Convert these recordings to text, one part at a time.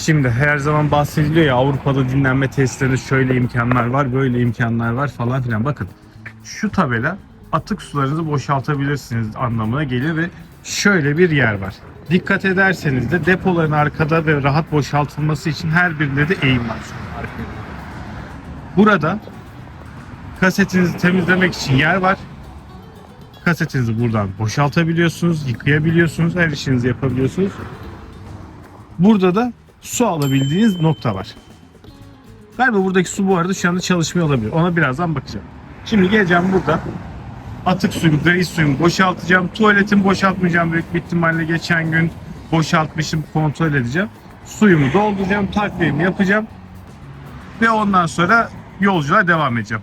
Şimdi her zaman bahsediliyor ya, Avrupa'da dinlenme tesislerinde şöyle imkanlar var, böyle imkanlar var falan filan. Bakın şu tabela atık sularınızı boşaltabilirsiniz anlamına geliyor ve şöyle bir yer var. Dikkat ederseniz de depoların arkada ve rahat boşaltılması için her birinde de eğim var. Burada kasetinizi temizlemek için yer var. Kasetinizi buradan boşaltabiliyorsunuz, yıkayabiliyorsunuz, her işinizi yapabiliyorsunuz. Burada da su alabildiğiniz nokta var. Galiba buradaki su bu arada şu anda çalışmıyor olabilir. Ona birazdan bakacağım. Şimdi geleceğim burada. Atık suyumu, gri suyumu boşaltacağım. Tuvaletimi boşaltmayacağım. Büyük bir ihtimalle geçen gün boşaltmışım, kontrol edeceğim. Suyumu dolduracağım, takviyemi yapacağım. Ve ondan sonra yolculuğa devam edeceğim.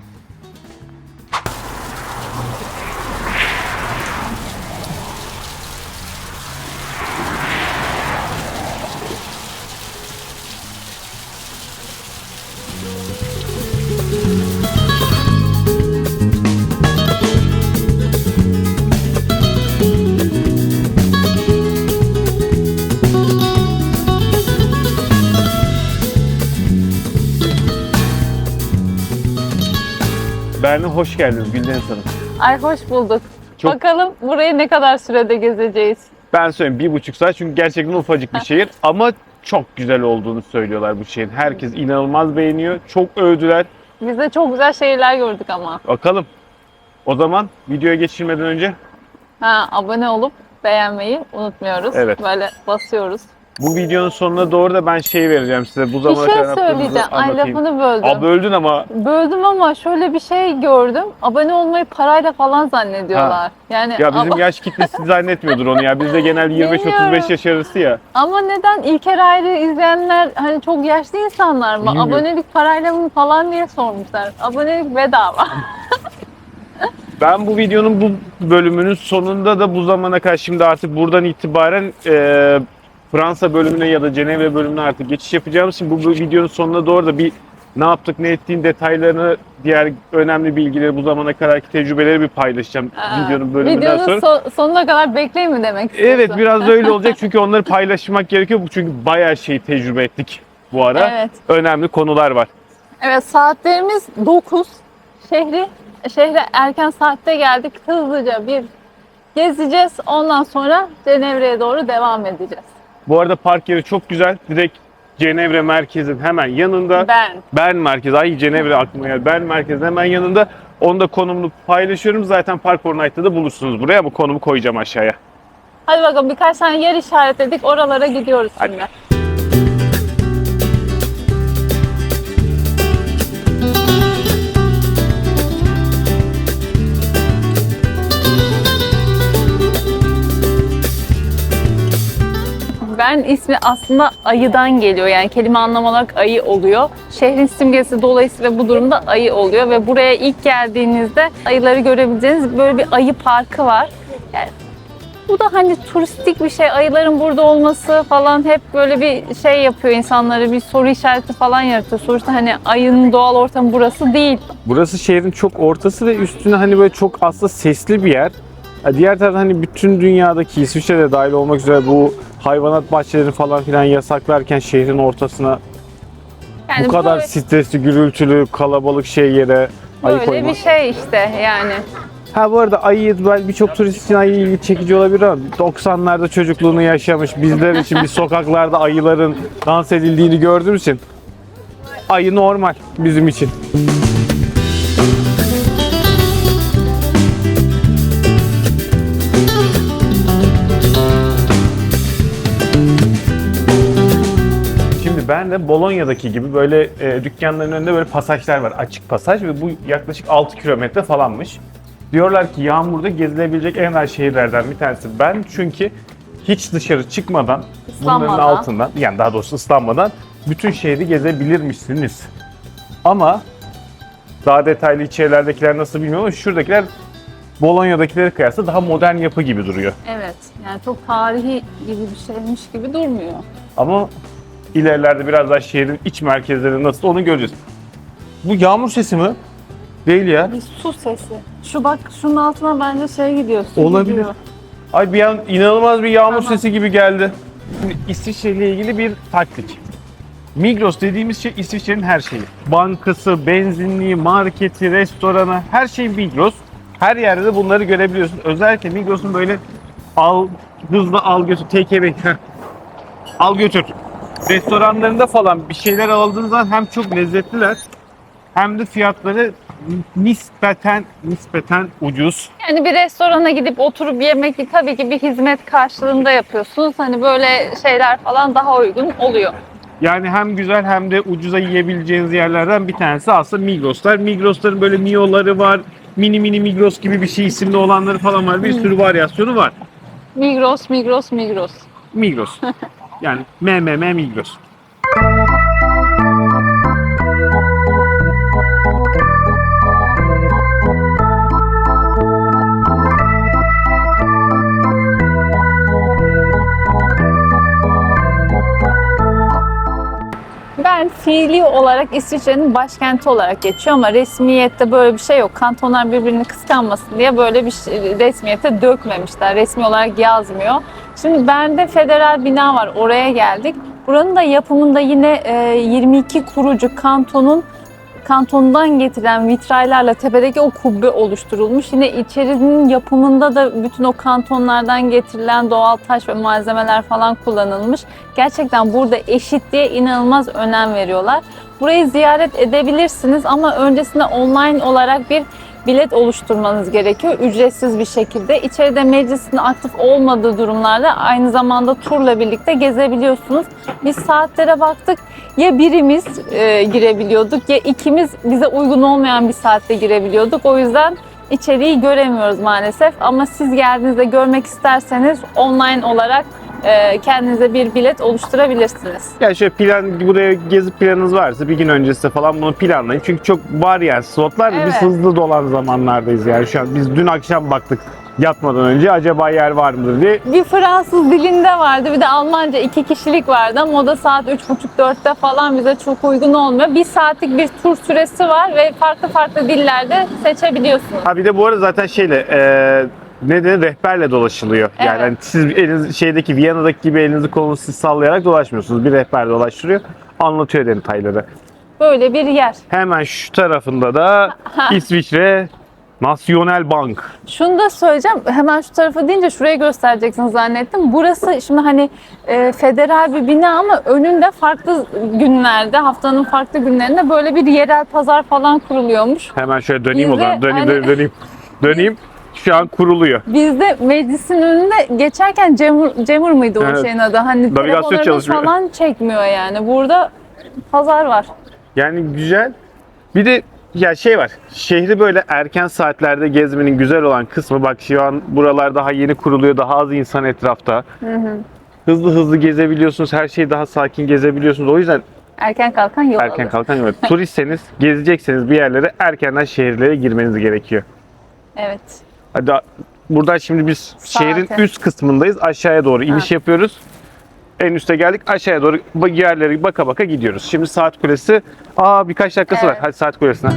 Berna, hoş geldiniz Gülden Hanım. Ay hoş bulduk. Çok- Bakalım burayı ne kadar sürede gezeceğiz? Ben söyleyeyim 1,5 saat, çünkü gerçekten ufacık bir şehir ama çok güzel olduğunu söylüyorlar bu şehrin. Herkes inanılmaz beğeniyor. Çok övdüler. Biz de çok güzel şehirler gördük ama. Bakalım. O zaman videoya geçirmeden önce Abone olup beğenmeyi unutmuyoruz. Evet. Böyle basıyoruz. bu videonun sonuna doğru da ben şey vereceğim size. Bu Bir zamana şey kadar yaptığımızı söyleyeceğim. Ay anlatayım. lafını böldüm. Aa, böldün ama Böldüm ama şöyle bir şey gördüm. Abone olmayı parayla falan zannediyorlar. Yani ya bizim yaş kitlesi zannetmiyordur onu ya. Bizde genelde 25-35 yaş arası ya. ama neden İlker Ayrı izleyenler hani çok yaşlı insanlar mı? Bilmiyorum. Abonelik parayla mı falan diye sormuşlar. Abonelik bedava. Ben bu videonun bu bölümünün sonunda da bu zamana kadar, şimdi artık buradan itibaren Fransa bölümüne ya da Cenevre bölümüne artık geçiş yapacağım için bu videonun sonuna doğru da bir ne yaptık ne ettiğin detaylarını, diğer önemli bilgileri, bu zamana kadarki tecrübeleri bir paylaşacağım videonun bölümünden Videonun sonra. sonuna kadar bekleyin mi demek istiyorsun? Evet, biraz da öyle olacak çünkü onları paylaşmak gerekiyor. Çünkü bayağı şey tecrübe ettik bu ara. Evet. Önemli konular var. Evet, saatlerimiz 9. Şehre erken saatte geldik. Hızlıca bir gezeceğiz. Ondan sonra Cenevre'ye doğru devam edeceğiz. Bu arada park yeri çok güzel. Direkt Cenevre merkezin hemen yanında. Bern merkezi. Ay, Cenevre aklıma geldi. Bern merkezin hemen yanında. Onu da konumunu paylaşıyorum. Zaten Park Fortnite'da da bulursunuz buraya. Bu konumu koyacağım aşağıya. Hadi bakalım, birkaç tane yer işaretledik. Oralara gidiyoruz Hadi. şimdi. Bern ismi aslında ayıdan geliyor. Yani kelime anlam olarak ayı oluyor. Şehrin simgesi dolayısıyla bu durumda ayı oluyor ve buraya ilk geldiğinizde ayıları görebileceğiniz böyle bir ayı parkı var. Yani bu da hani turistik bir şey. Ayıların burada olması falan hep böyle bir şey yapıyor insanları. Bir soru işareti falan yaratıyor. Sonuçta hani ayının doğal ortamı burası değil. Burası şehrin çok ortası ve üstüne hani böyle çok aslında sesli bir yer. Diğer taraftan hani bütün dünyadaki, İsviçre'de dahil olmak üzere bu hayvanat bahçeleri falan filan yasaklarken şehrin ortasına Yani bu kadar böyle- stresli, gürültülü, kalabalık yere ayı Böyle koymak. bir şey işte yani. Ha, bu arada ayı, birçok turist için ayı ilgi çekici olabilir ama 90'larda çocukluğunu yaşamış bizler için biz sokaklarda ayıların dans edildiğini gördüğümüz için ayı normal bizim için. Şimdi ben de Bolonya'daki gibi böyle dükkanların önünde böyle pasajlar var, açık pasaj ve bu yaklaşık 6 kilometre falanmış. Diyorlar ki yağmurda gezilebilecek en rahat şehirlerden bir tanesi. Ben çünkü hiç dışarı çıkmadan, bunların Islanmadan. altından, yani daha doğrusu ıslanmadan bütün şehri gezebilirmişsiniz. Ama daha detaylı içerilerindekiler nasıl bilmiyorum ama şuradakiler Bolonya'dakilere kıyasla daha modern yapı gibi duruyor. Evet. Yani çok tarihi gibi bir şeymiş gibi durmuyor. Ama ilerilerde biraz daha şehrin iç merkezleri nasıl onu göreceğiz. Bu yağmur sesi mi? Değil ya. Bir su sesi. Şu bak, şunun altına bence şey gidiyor. Su Olabilir. gidiyor. Ay, bir an inanılmaz bir yağmur Tamam. sesi gibi geldi. Şimdi İsviçre ile ilgili bir taktik. Migros dediğimiz şey İsviçre'nin her şeyi. Bankası, benzinliği, marketi, restoranı, her şey Migros. Her yerde de bunları görebiliyorsun. Özellikle Migros'un böyle hızlı al götür, take away, al götür restoranlarında falan bir şeyler aldığın zaman hem çok lezzetliler hem de fiyatları nispeten ucuz. Yani bir restorana gidip oturup yemek değil, tabii ki bir hizmet karşılığında yapıyorsunuz. Hani böyle şeyler falan daha uygun oluyor. Yani hem güzel hem de ucuza yiyebileceğiniz yerlerden bir tanesi aslında Migros'lar. Migros'ların böyle Mio'ları var, mini Migros gibi bir şey isimli olanları falan var. Bir sürü varyasyonu var. Migros, Migros, Migros. Migros. Yani MMM Migros. Ben fiili olarak İsviçre'nin başkenti olarak geçiyor ama resmiyette böyle bir şey yok. Kantonlar birbirini kıskanmasın diye böyle bir resmiyete dökmemişler. Resmi olarak yazmıyor. Şimdi Bern'de federal bina var. Oraya geldik. Buranın da yapımında yine 22 kurucu kantondan getirilen vitraylarla tepedeki o kubbe oluşturulmuş. Yine içerinin yapımında da bütün o kantonlardan getirilen doğal taş ve malzemeler falan kullanılmış. Gerçekten burada eşitliğe inanılmaz önem veriyorlar. Burayı ziyaret edebilirsiniz ama öncesinde online olarak bir bilet oluşturmanız gerekiyor. Ücretsiz bir şekilde. İçeride meclisin aktif olmadığı durumlarda aynı zamanda turla birlikte gezebiliyorsunuz. Biz saatlere baktık. Ya birimiz girebiliyorduk ya ikimiz bize uygun olmayan bir saatte girebiliyorduk. O yüzden içeriği göremiyoruz maalesef. Ama siz geldiğinizde görmek isterseniz online olarak kendinize bir bilet oluşturabilirsiniz. Yani şöyle buraya gezi planınız varsa bir gün öncesi falan bunu planlayın. Çünkü çok var yani slotlar da biz Evet. hızlı dolan zamanlardayız yani şu an. Biz dün akşam baktık yatmadan önce acaba yer var mıdır diye. Bir Fransız dilinde vardı, bir de Almanca 2 kişilik vardı ama o da saat 3.30-4'te falan bize çok uygun olmuyor. 1 saatlik bir tur süresi var ve farklı dillerde seçebiliyorsunuz. Ha bir de bu arada zaten rehberle dolaşılıyor. Yani Evet. hani siz şeydeki Viyana'daki gibi elinizi kolunuzu siz sallayarak dolaşmıyorsunuz. Bir rehber dolaştırıyor. Anlatıyor detayları. Böyle bir yer. Hemen şu tarafında da İsviçre National Bank. Şunu da söyleyeceğim. Hemen şu tarafa deyince şurayı göstereceksin zannettim. Burası şimdi hani federal bir bina ama önünde farklı günlerde, haftanın farklı günlerinde böyle bir yerel pazar falan kuruluyormuş. Hemen şöyle döneyim o Biz de zaman. hani- Döneyim. Şu an kuruluyor. Biz de meclisin önünde geçerken Cemur mıydı o Evet. şeyin adı? Hani Navigasyon telefonlarını çalışmıyor. falan çekmiyor yani. Burada pazar var. Yani güzel. Bir de ya var. Şehri böyle erken saatlerde gezmenin güzel olan kısmı bak şu an buralar daha yeni kuruluyor. Daha az insan etrafta. Hızlı gezebiliyorsunuz. Her şeyi daha sakin gezebiliyorsunuz. O yüzden Erken kalkan yol erken alır. kalkan yok. Turistseniz, gezecekseniz bir yerlere erkenden şehirlere girmeniz gerekiyor. Evet. Hadi buradan şimdi biz şehrin üst kısmındayız. Aşağıya doğru iniş yapıyoruz. En üste geldik. Aşağıya doğru yerlere baka gidiyoruz. Şimdi Saat Kulesi. Birkaç dakikası var. Evet. Hadi Saat Kulesi'ne.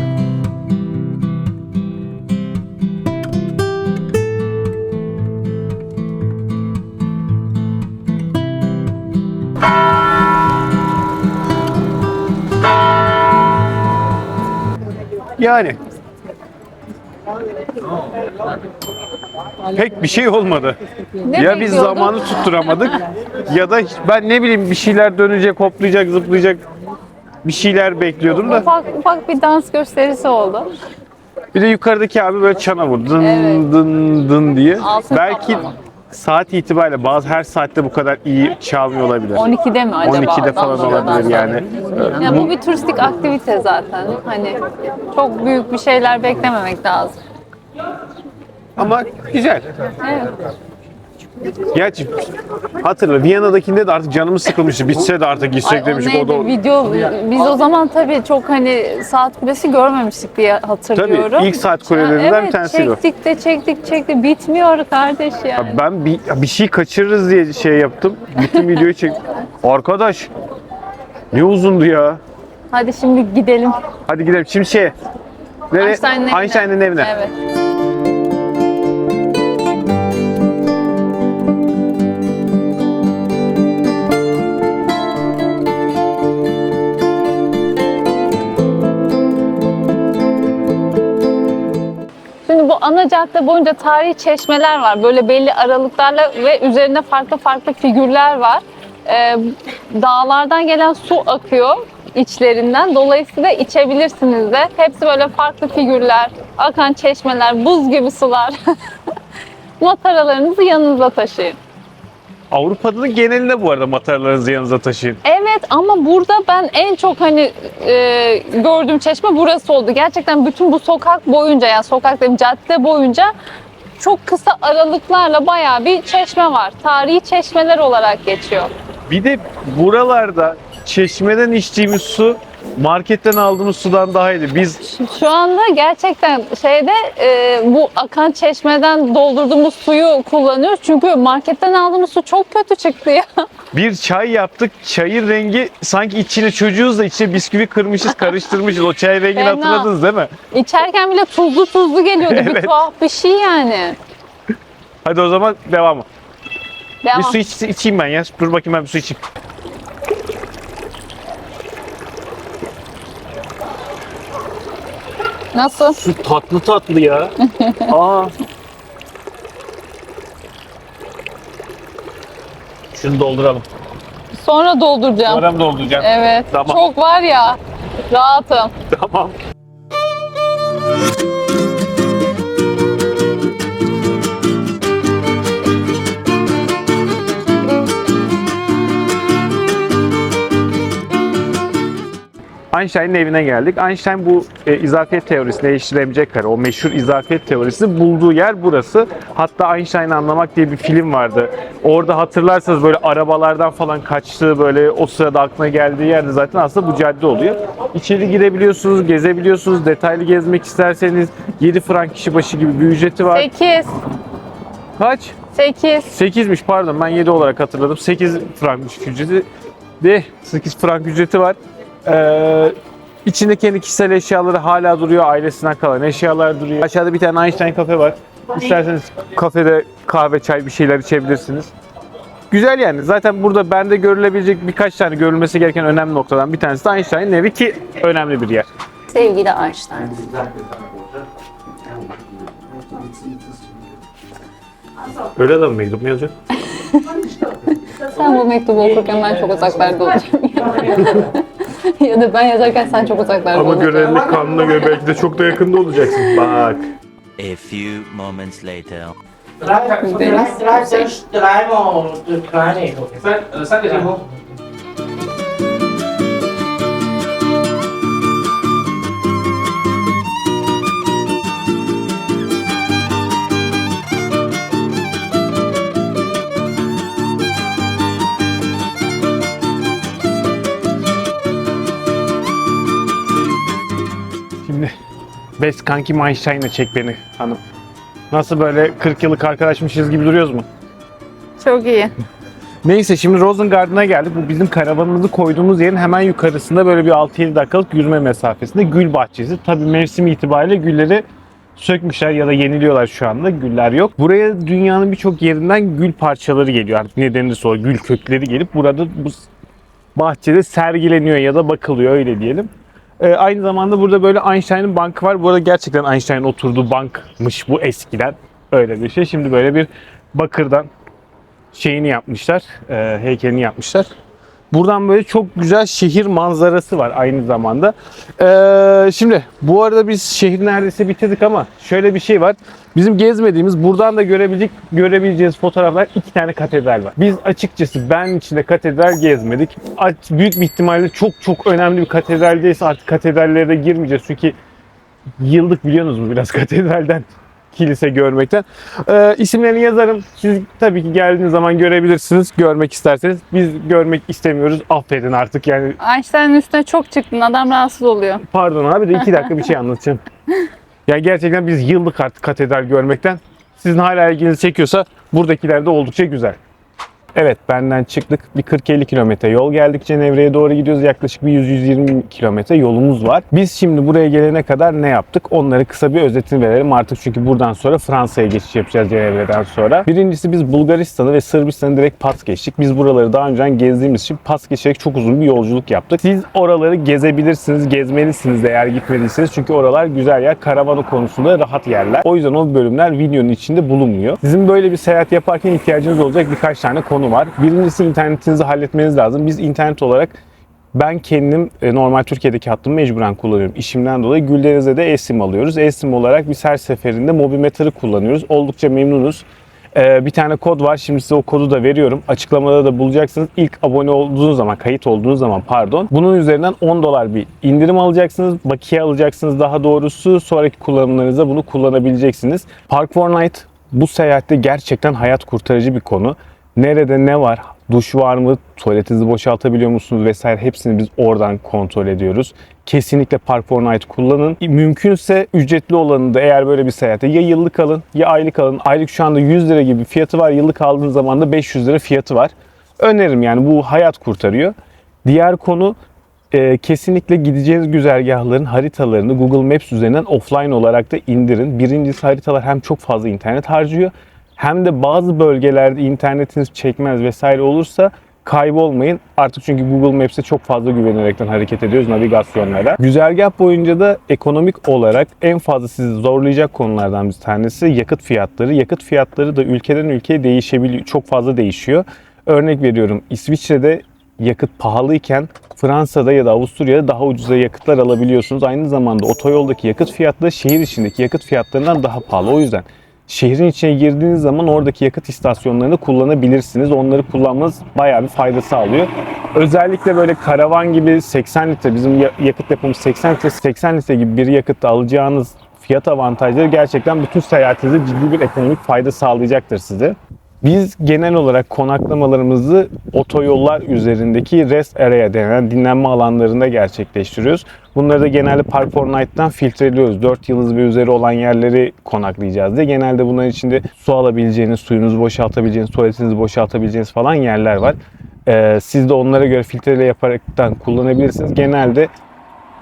Yani pek bir şey olmadı. Ne Ya biz bekliyordun? zamanı tutturamadık ya da ben ne bileyim bir şeyler dönecek, hoplayacak, zıplayacak bir şeyler bekliyordum da. Ufak bir dans gösterisi oldu. Bir de yukarıdaki abi böyle çana vurdu. Dın Evet. dın dın diye. Altın Belki kaplama. saat itibariyle her saatte bu kadar iyi çalmıyor olabilir. 12'de mi acaba? 12'de falan Dans olabilir yani. Ya bu bir turistik aktivite zaten. Hani çok büyük bir şeyler beklememek lazım. Ama güzel. Evet. Gerçi hatırla Viyana'dakinde de artık canımız sıkılmıştı. Bitse de artık gitsek Ay, o demiştik. O da neydi? Video, biz o zaman tabii çok hani saat kulesi görmemiştik diye hatırlıyorum. Tabii, ilk saat kulelerinden Evet, bir tanesiydi o. çektik. Bitmiyor kardeş yani. ben bir şey kaçırırız diye şey yaptım. Bütün videoyu çek. Arkadaş ne uzundu ya. Hadi şimdi gidelim. Hadi gidelim. Şimdi nereye? Einstein'ın evine. Evet. ana cadde boyunca tarihi çeşmeler var. Böyle belli aralıklarla ve üzerinde farklı farklı figürler var. Dağlardan gelen su akıyor içlerinden. Dolayısıyla içebilirsiniz de. Hepsi böyle farklı figürler, akan çeşmeler, buz gibi sular. Mataralarınızı yanınıza taşıyın. Avrupa'nın genelinde bu arada mataralarınızı yanınıza taşıyın. Evet ama burada ben en çok gördüğüm çeşme burası oldu. Gerçekten bütün bu sokak boyunca, yani sokak dedim, cadde boyunca çok kısa aralıklarla bayağı bir çeşme var. Tarihi çeşmeler olarak geçiyor. Bir de buralarda çeşmeden içtiğimiz su marketten aldığımız sudan daha iyiydi. Biz Şu anda gerçekten bu akan çeşmeden doldurduğumuz suyu kullanıyoruz. Çünkü marketten aldığımız su çok kötü çıktı ya. bir çay yaptık. Çayın rengi sanki içine çocuğuz da içine bisküvi kırmışız, karıştırmışız. O çay rengini Fena. hatırladınız değil mi? İçerken bile tuzlu tuzlu geliyordu. Bir Evet. tuhaf bir şey yani. Hadi o zaman devam. Devam. Bir su içeyim ben ya. Dur bakayım ben bir su içeyim. Nasıl? Su tatlı tatlı ya. Aa. Şunu dolduralım. Sonra dolduracağım. Sonra mı dolduracağım? Evet. Tamam. Çok var ya. Rahatım. Tamam. Einstein'ın evine geldik. Einstein bu izafiyet teorisini, eşitlemeyecek kare, o meşhur izafiyet teorisini bulduğu yer burası. Hatta Einstein'ı anlamak diye bir film vardı. Orada hatırlarsanız böyle arabalardan falan kaçtığı, böyle o sırada aklına geldiği yerde zaten aslında bu cadde oluyor. İçeri girebiliyorsunuz, gezebiliyorsunuz. Detaylı gezmek isterseniz 7 frank kişi başı gibi bir ücreti var. 8. Kaç? 8. 8'miş pardon, ben 7 olarak hatırladım. 8 frankmış ücreti. De 8 frank ücreti var. İçinde kendi kişisel eşyaları hala duruyor. Ailesinden kalan eşyalar duruyor. Aşağıda bir tane Einstein kafe var. İsterseniz kafede kahve, çay bir şeyler içebilirsiniz. Güzel yani. Zaten burada bende görülebilecek birkaç tane görülmesi gereken önemli noktadan bir tanesi de Einstein'ın evi, ki önemli bir yer. Sevgili Einstein. Öyle de mi mektup mu yazacak? Sen bu mektubu okurken ben çok uzaklarda olacağım. Ya da ben yazarken sen çok uzaklarda Ama olacaksın. görevlilik kanununa göre belki de çok da yakında olacaksın. Bak. A few moments later. Drei mal kleine. Şimdi best kanki Einstein'la çek beni hanım. Nasıl, böyle 40 yıllık arkadaşmışız gibi duruyoruz mu? Çok iyi. Neyse, şimdi Rosengarten'a geldik. Bu bizim karavanımızı koyduğumuz yerin hemen yukarısında, böyle bir 6-7 dakikalık yürüme mesafesinde gül bahçesi. Tabii mevsim itibariyle gülleri sökmüşler ya da yeniliyorlar şu anda. Güller yok. Buraya dünyanın birçok yerinden gül parçaları geliyor. Artık nedeni sonra gül kökleri gelip burada bu bahçede sergileniyor ya da bakılıyor, öyle diyelim. Aynı zamanda burada böyle Einstein'ın bankı var. Bu arada gerçekten Einstein'ın oturduğu bankmış bu eskiden. Öyle bir şey. Şimdi böyle bir bakırdan şeyini yapmışlar, heykelini yapmışlar. Buradan böyle çok güzel şehir manzarası var aynı zamanda. Şimdi bu arada biz şehri neredeyse bitirdik ama şöyle bir şey var. Bizim gezmediğimiz, buradan da görebileceğiniz fotoğraflar, 2 tane katedral var. Biz açıkçası ben içinde katedral gezmedik. Büyük bir ihtimalle çok önemli bir katedraldeyse artık katedrallere de girmeyeceğiz. Çünkü yıldık, biliyorsunuz mu, biraz katedralden, kilise görmekten. İsimlerini yazarım. Siz tabii ki geldiğiniz zaman görebilirsiniz. Görmek isterseniz. Biz görmek istemiyoruz. Affedin artık yani. Einstein'ın üstüne çok çıktın. Adam rahatsız oluyor. Pardon abi de 2 dakika bir şey anlatacağım. Yani gerçekten biz yıldık artık katedral görmekten. Sizin hala ilginizi çekiyorsa buradakiler de oldukça güzel. Evet, benden çıktık. Bir 40-50 kilometre yol geldik. Cenevre'ye doğru gidiyoruz. Yaklaşık bir 100-120 kilometre yolumuz var. Biz şimdi buraya gelene kadar ne yaptık? Onları kısa bir özetini verelim artık, çünkü buradan sonra Fransa'ya geçiş yapacağız Cenevre'den sonra. Birincisi biz Bulgaristan'ı ve Sırbistan'ı direkt pas geçtik. Biz buraları daha önceden gezdiğimiz için pas geçerek çok uzun bir yolculuk yaptık. Siz oraları gezebilirsiniz, gezmelisiniz eğer gitmediyseniz. Çünkü oralar güzel yer. Karavanı konusunda rahat yerler. O yüzden o bölümler videonun içinde bulunmuyor. Sizin böyle bir seyahat yaparken ihtiyacınız olacak birkaç tane konu var. Birincisi internetinizi halletmeniz lazım. Biz internet olarak ben kendim normal Türkiye'deki hattımı mecburen kullanıyorum. İşimden dolayı Güldeniz'e de eSIM alıyoruz. eSIM olarak biz her seferinde Mobimetre'ı kullanıyoruz. Oldukça memnunuz. Bir tane kod var. Şimdi size o kodu da veriyorum. Açıklamada da bulacaksınız. İlk abone olduğunuz zaman, kayıt olduğunuz zaman pardon. Bunun üzerinden $10 bir indirim alacaksınız. Bakiye alacaksınız daha doğrusu. Sonraki kullanımlarınızda bunu kullanabileceksiniz. Park4Night bu seyahatte gerçekten hayat kurtarıcı bir konu. Nerede ne var? Duş var mı? Tuvaletinizi boşaltabiliyor musunuz? Vesaire hepsini biz oradan kontrol ediyoruz. Kesinlikle Park4Night kullanın. Mümkünse ücretli olanı da eğer böyle bir seyahate ya yıllık alın ya aylık alın. Aylık şu anda 100 lira gibi fiyatı var. Yıllık aldığınız zaman da 500 lira fiyatı var. Öneririm yani, bu hayat kurtarıyor. Diğer konu kesinlikle gideceğiniz güzergahların haritalarını Google Maps üzerinden offline olarak da indirin. Birincisi, haritalar hem çok fazla internet harcıyor hem de bazı bölgelerde internetiniz çekmez vesaire olursa kaybolmayın. Artık çünkü Google Maps'e çok fazla güvenerekten hareket ediyoruz navigasyonlara. Güzergah boyunca da ekonomik olarak en fazla sizi zorlayacak konulardan bir tanesi yakıt fiyatları. Yakıt fiyatları da ülkeden ülkeye değişebiliyor. Çok fazla değişiyor. Örnek veriyorum, İsviçre'de yakıt pahalıyken Fransa'da ya da Avusturya'da daha ucuza yakıtlar alabiliyorsunuz. Aynı zamanda otoyoldaki yakıt fiyatları şehir içindeki yakıt fiyatlarından daha pahalı. O yüzden şehrin içine girdiğiniz zaman oradaki yakıt istasyonlarını kullanabilirsiniz. Onları kullanmanız bayağı bir fayda sağlıyor. Özellikle böyle karavan gibi 80 litre, bizim yakıt yapımız 80 litre gibi bir yakıtta alacağınız fiyat avantajları gerçekten bütün seyahatinize ciddi bir ekonomik fayda sağlayacaktır size. Biz genel olarak konaklamalarımızı otoyollar üzerindeki rest area denen dinlenme alanlarında gerçekleştiriyoruz. Bunları da genelde Park4Night'tan filtreliyoruz. 4 yıldız ve üzeri olan yerleri konaklayacağız diye. Genelde bunların içinde su alabileceğiniz, suyunuzu boşaltabileceğiniz, tuvaletinizi boşaltabileceğiniz falan yerler var. Siz de onlara göre filtrele yaparaktan kullanabilirsiniz. Genelde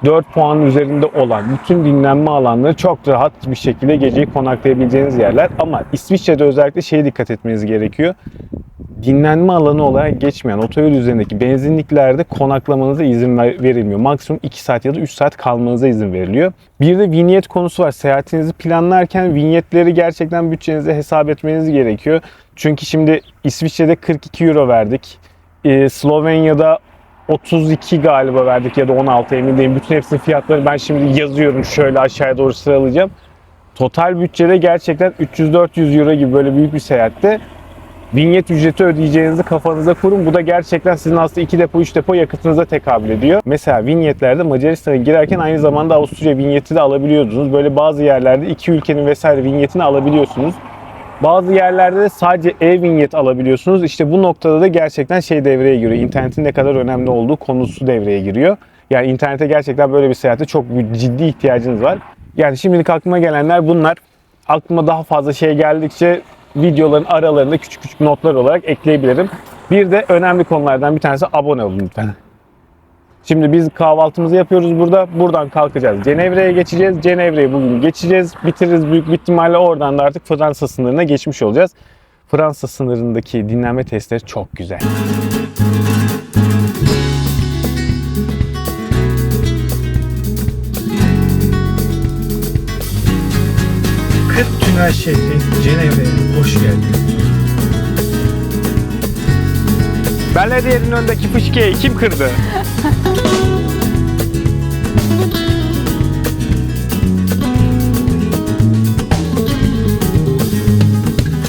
4 puan üzerinde olan bütün dinlenme alanları çok rahat bir şekilde geceyi konaklayabileceğiniz yerler. Ama İsviçre'de özellikle şeye dikkat etmeniz gerekiyor. Dinlenme alanı olarak geçmeyen otoyol üzerindeki benzinliklerde konaklamanıza izin verilmiyor. Maksimum 2 saat ya da 3 saat kalmanıza izin veriliyor. Bir de vinyet konusu var. Seyahatinizi planlarken vinyetleri gerçekten bütçenize hesap etmeniz gerekiyor. Çünkü şimdi İsviçre'de 42 euro verdik. Slovenya'da 32 galiba verdik ya da 16, emin değilim. Bütün hepsinin fiyatları ben şimdi yazıyorum, şöyle aşağıya doğru sıralayacağım. Total bütçede gerçekten 300-400 euro gibi böyle büyük bir seyahatte vinyet ücreti ödeyeceğinizi kafanıza kurun. Bu da gerçekten sizin aslında 2 depo 3 depo yakıtınıza tekabül ediyor. Mesela vinyetlerde Macaristan'a girerken aynı zamanda Avusturya vinyeti de alabiliyordunuz. Böyle bazı yerlerde iki ülkenin vesaire vinyetini alabiliyorsunuz. Bazı yerlerde de sadece e-vinyet alabiliyorsunuz. İşte bu noktada da gerçekten şey devreye giriyor. İnternetin ne kadar önemli olduğu konusu devreye giriyor. Yani internete gerçekten böyle bir seyahate çok ciddi ihtiyacınız var. Yani şimdilik aklıma gelenler bunlar. Aklıma daha fazla şey geldikçe videoların aralarında küçük küçük notlar olarak ekleyebilirim. Bir de önemli konulardan bir tanesi abone olun lütfen. Şimdi biz kahvaltımızı yapıyoruz burada. Buradan kalkacağız. Cenevre'ye geçeceğiz. Cenevre'yi bugün geçeceğiz. Bitiririz büyük bir ihtimalle. Oradan da artık Fransa sınırına geçmiş olacağız. Fransa sınırındaki dinlenme testleri çok güzel. Kırk Tünel şehri Cenevre'ye hoş geldiniz. Belediyenin önündeki fışkiyeyi kim kırdı?